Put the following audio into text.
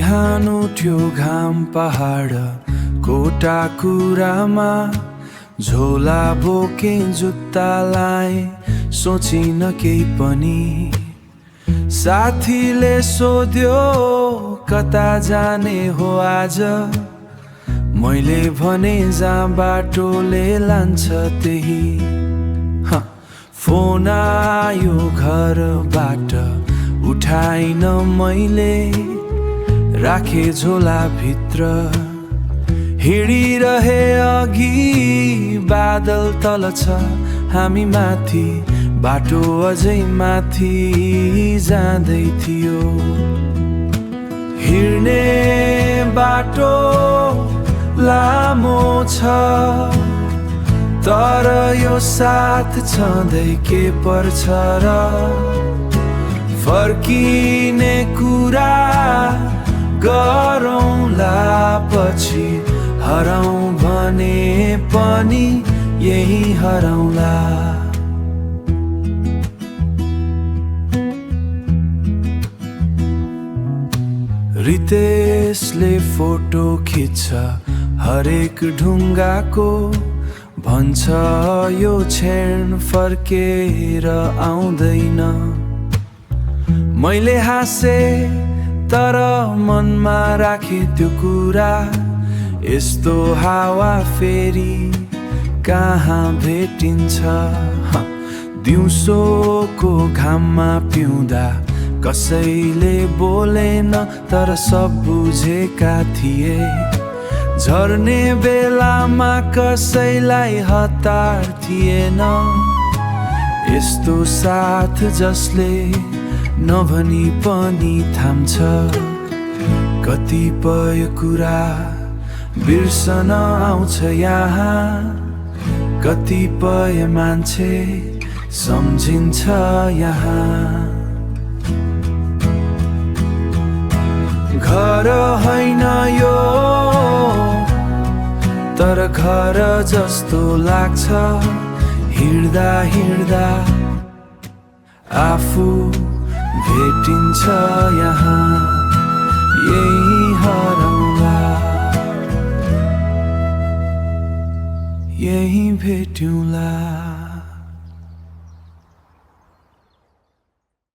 बिहान उठ्यो घाम पहाड कोटा कुरामा झोला बोके जुत्ता लाए सोचिन केही पनि साथीले सोध्यो कता जाने हो आज मैले भने जहाँ बाटोले लान्छ त्यही फोन आयो घरबाट उठाइन मैले राखे झोला भित्र हिँडिरहे अघि बादल तल छ हामी माथि बाटो अझै माथि जाँदै थियो हिँड्ने बाटो लामो छ तर यो साथ छँदै के पर्छ र फर्किने कुरा गरौँला पछि हराउँ भने पनि यही हराउँला रितेशले फोटो खिच्छ हरेक ढुङ्गाको भन्छ यो क्षण फर्केर आउँदैन मैले हाँसे तर मनमा राखे त्यो कुरा यस्तो हावा फेरि कहाँ भेटिन्छ दिउँसोको घाममा पिउँदा कसैले बोलेन तर सब बुझेका थिए झर्ने बेलामा कसैलाई हतार थिएन यस्तो साथ जसले नभनी पनि थाम्छ कतिपय कुरा बिर्सन आउँछ यहाँ कतिपय मान्छे सम्झिन्छ यहाँ घर होइन यो तर घर जस्तो लाग्छ हिँड्दा हिँड्दा आफू भेटिन्छ यहाँ यही हराउँला यही भेट्यौँला।